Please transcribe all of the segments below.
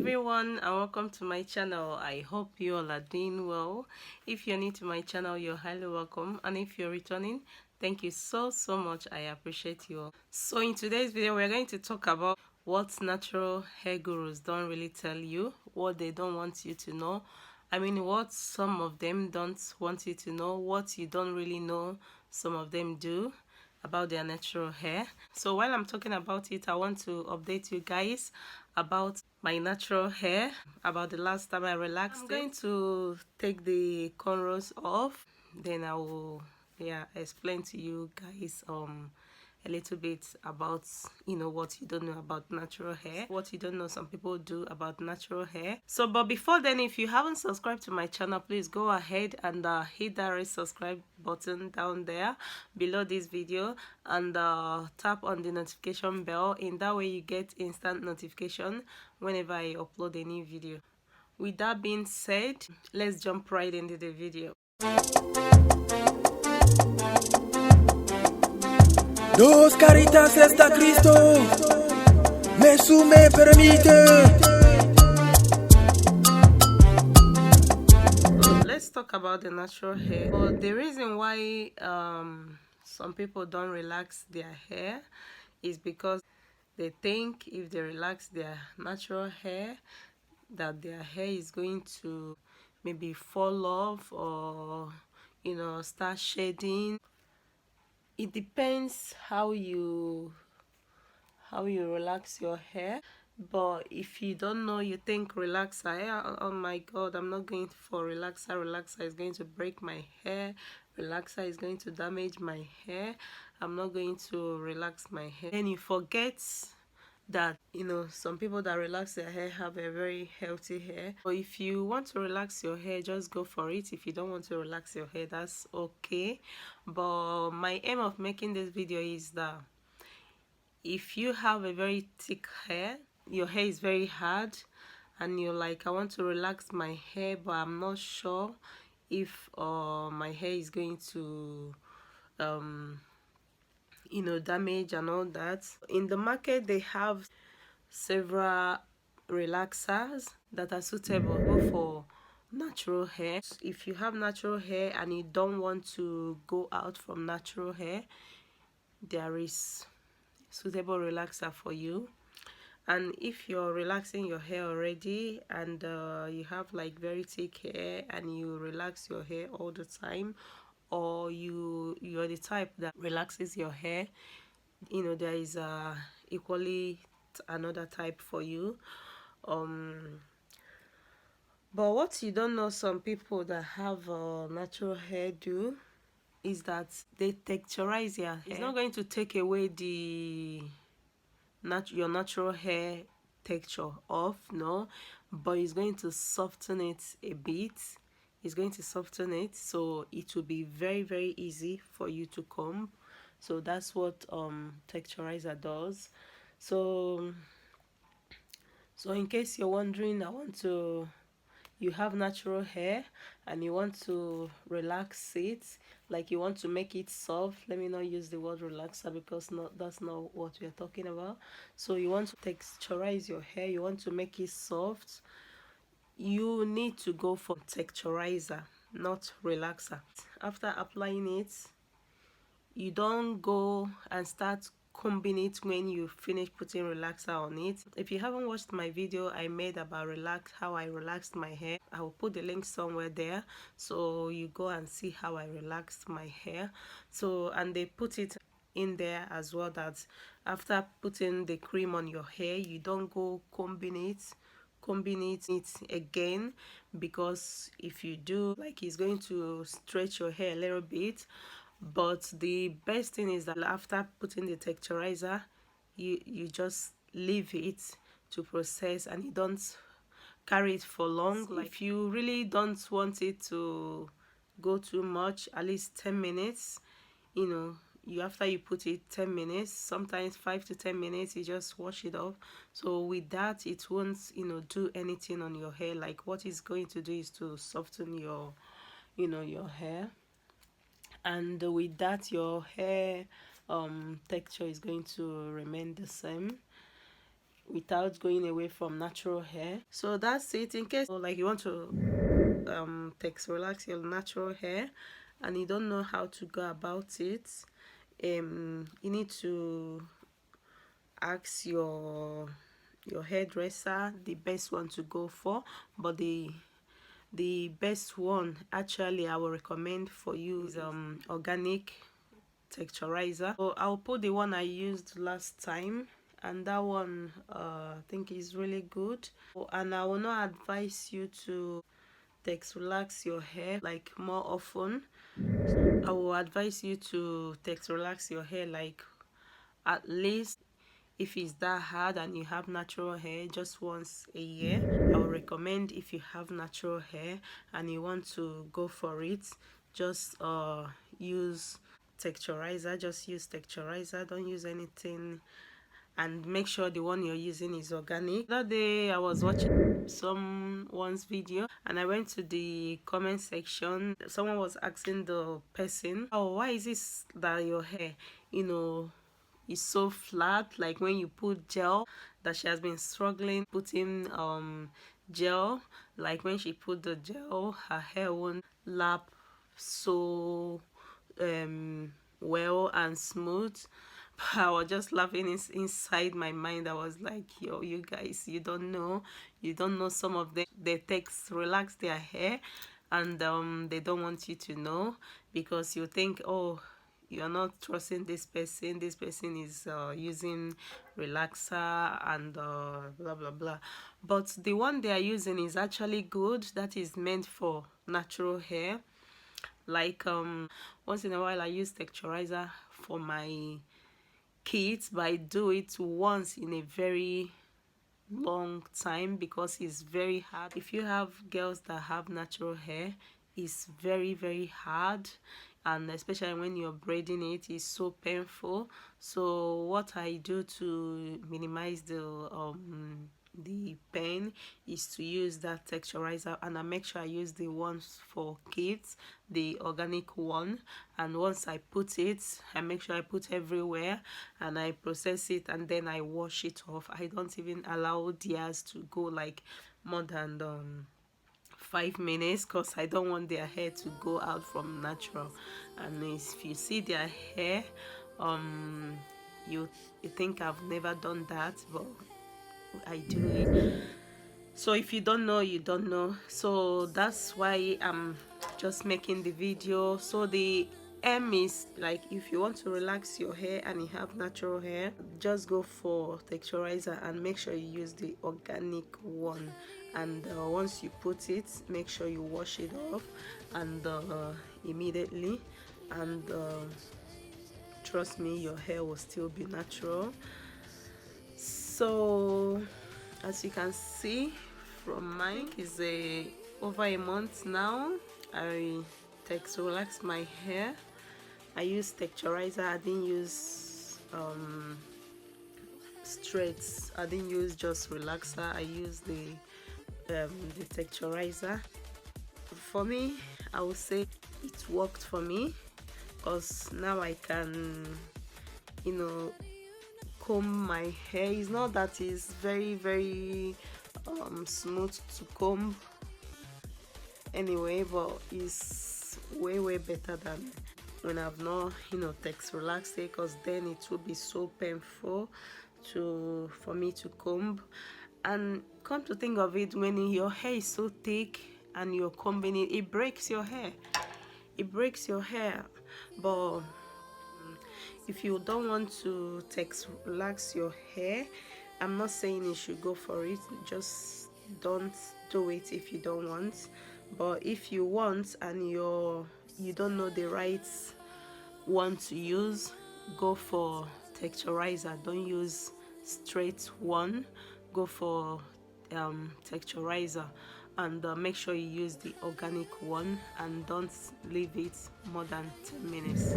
everyone, and welcome to my channel. I hope you all are doing well. If you're new to my channel, you're highly welcome, and if you're returning, thank you so much. I appreciate you all. So in today's video, we're going to talk about what natural hair gurus don't really tell you, what they don't want you to know. I mean, what some of them don't want you to know, what you don't really know some of them do about their natural hair. So while I'm talking about it, I want to update you guys about my natural hair, about the last time I relaxed. I'm going to take the cornrows off, then I will explain to you guys a little bit about what you don't know about natural hair, what you don't know some people do about natural hair. So but before then, if you haven't subscribed to my channel, please go ahead and hit that red subscribe button down there below this video, and tap on the notification bell. In that way you get instant notification whenever I upload a new video. With that being said, let's jump right into the video. Dos caritas está Cristo, me sume permite. So let's talk about the natural hair. But the reason why some people don't relax their hair is because they think if they relax their natural hair, that their hair is going to maybe fall off or start shedding. It depends how you relax your hair. But if you don't know, you think relaxer, oh my god, I'm not going for relaxer is going to break my hair, relaxer is going to damage my hair, I'm not going to relax my hair. Then you forget that some people that relax their hair have a very healthy hair. But if you want to relax your hair, just go for it. If you don't want to relax your hair, that's okay. But my aim of making this video is that if you have a very thick hair, your hair is very hard, and you're like, I want to relax my hair, but I'm not sure if my hair is going to damage and all that. In the market, they have several relaxers that are suitable for natural hair. If you have natural hair and you don't want to go out from natural hair, there is suitable relaxer for you. And if you're relaxing your hair already and you have like very thick hair and you relax your hair all the time, or you're the type that relaxes your hair, there is equally another type for you. But what you don't know some people that have natural hair do is that they texturize their hair. It's not going to take away your natural hair texture off, no, but it's going to soften it a bit. It's going to soften it, so it will be very easy for you to comb. So that's what texturizer does. So in case you're wondering, you have natural hair and you want to relax it, like you want to make it soft. Let me not use the word relaxer because that's not what we're talking about. So you want to texturize your hair, you want to make it soft, you need to go for texturizer, not relaxer. After applying it, you don't go and start combing it when you finish putting relaxer on it. If you haven't watched my video I made about how I relaxed my hair, I will put the link somewhere there, so you go and see how I relaxed my hair. So, and they put it in there as well that after putting the cream on your hair, you don't go combing it again, because if you do, like, it's going to stretch your hair a little bit. But the best thing is that after putting the texturizer, you just leave it to process and you don't carry it for long. Like, if you really don't want it to go too much, at least 10 minutes, after you put it 10 minutes, sometimes 5 to 10 minutes, you just wash it off. So with that, it won't do anything on your hair. Like, what it's going to do is to soften your hair, and with that your hair texture is going to remain the same. without going away from natural hair. So that's it. In case like you want to relax your natural hair and you don't know how to go about it, you need to ask your hairdresser the best one to go for. But the best one actually I will recommend for you is organic texturizer. So I'll put the one I used last time, and that one I think is really good. And I will not advise you to relax your hair like more often. I will advise you to relax your hair like at least, if it's that hard and you have natural hair, just once a year. I would recommend, if you have natural hair and you want to go for it, just use texturizer. Just use texturizer, don't use anything, and make sure the one you're using is organic. The other day I was watching someone's video and I went to the comment section. Someone was asking the person, oh, why is this that your hair, you know, is so flat? Like when you put gel, that she has been struggling putting gel, like when she put the gel, her hair won't lap so well and smooth. I was just laughing inside my mind. I was like, yo, you guys, you don't know some of them, they relax their hair, and they don't want you to know, because you think, oh, you're not trusting this person is using relaxer and blah blah blah. But the one they are using is actually good. That is meant for natural hair. Like once in a while I use texturizer for my kids, but I do it once in a very long time because it's very hard. If you have girls that have natural hair, it's very hard, and especially when you're braiding it, it's so painful. So what I do to minimize the pain is to use that texturizer, and I make sure I use the ones for kids, the organic one. And once I put it, I make sure I put everywhere and I process it, and then I wash it off. I don't even allow theirs to go like more than 5 minutes, because I don't want their hair to go out from natural. And if you see their hair, you think I've never done that, but I do it. So if you don't know, you don't know. So that's why I'm just making the video. So the aim is, like, if you want to relax your hair and you have natural hair, just go for texturizer and make sure you use the organic one. And once you put it, make sure you wash it off and immediately, and trust me, your hair will still be natural. So as you can see from mine, is over a month now I relax my hair. I use texturizer. I didn't use straights. I didn't use just relaxer. I used the texturizer. For me, I would say it worked for me, because now I can, you know, comb my hair. It's not that it's very smooth to comb anyway, but it's way better than when I've not, you know, relaxed it, because then it will be so painful for me to comb. And come to think of it, when your hair is so thick and you're combing it, it breaks your hair. But if you don't want to relax your hair, I'm not saying you should go for it. Just don't do it if you don't want. But if you want and you don't know the right one to use, go for texturizer. Don't use straight one. Go for texturizer, and make sure you use the organic one, and don't leave it more than 10 minutes.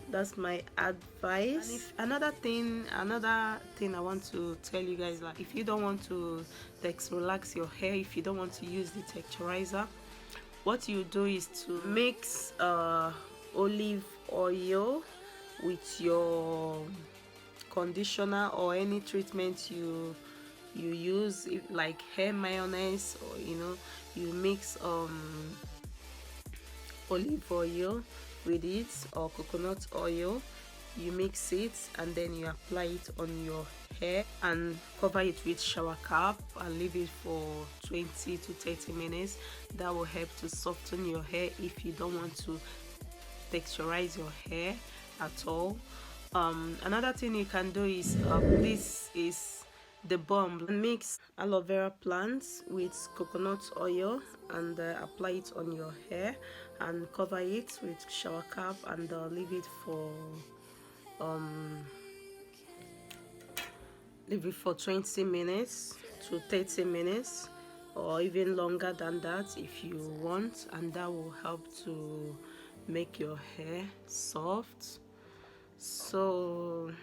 That's my advice. And another thing I want to tell you guys, like, if you don't want to relax your hair, if you don't want to use the texturizer, what you do is to mix olive oil with your conditioner or any treatment you you use it like hair mayonnaise, or you mix olive oil with it, or coconut oil. You mix it and then you apply it on your hair and cover it with shower cap and leave it for 20 to 30 minutes. That will help to soften your hair if you don't want to texturize your hair at all. Another thing you can do is this is the bomb. Mix aloe vera plants with coconut oil and apply it on your hair and cover it with shower cap and leave it for 20 minutes to 30 minutes, or even longer than that if you want, and that will help to make your hair soft. So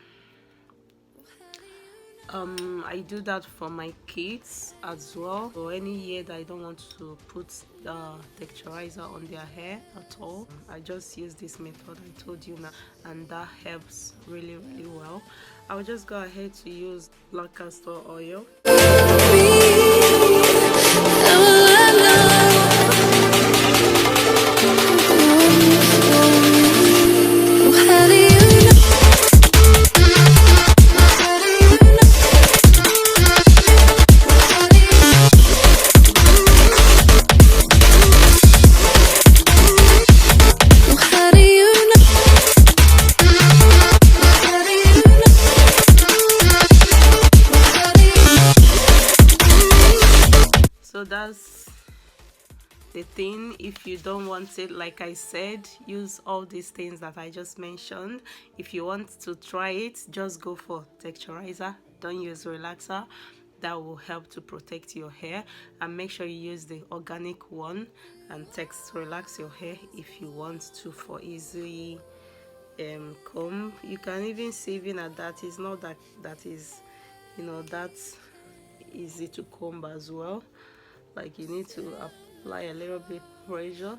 I do that for my kids as well. So any year that I don't want to put the texturizer on their hair at all, I just use this method I told you now, and that helps really well. I'll just go ahead to use black castor oil. So that's the thing. If you don't want it, like I said, use all these things that I just mentioned. If you want to try it, just go for texturizer. Don't use relaxer. That will help to protect your hair, and make sure you use the organic one and relax your hair if you want to, for easy comb. You can even see, even at that, it's not that is that easy to comb as well. Like, you need to apply a little bit pressure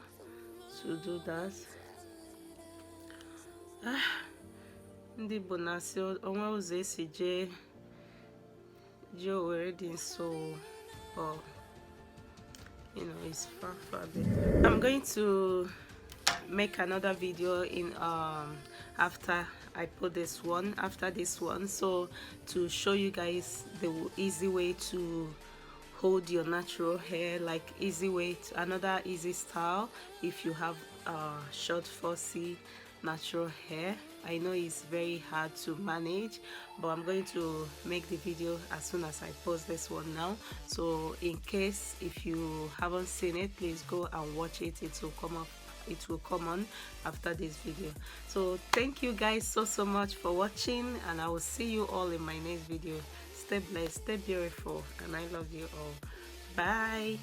to do that. Ndị Igbo na-asị onwe ụzọ esi jee Owerri dị nso, or it's far better. I'm going to make another video in after I put this one, so to show you guys the easy way to hold your natural hair, like another easy style if you have short fussy natural hair. I know it's very hard to manage, but I'm going to make the video as soon as I post this one now. So in case if you haven't seen it, please go and watch it. It will come on after this video. So thank you guys so much for watching, and I will see you all in my next video. Stay blessed, stay beautiful, and I love you all. Bye.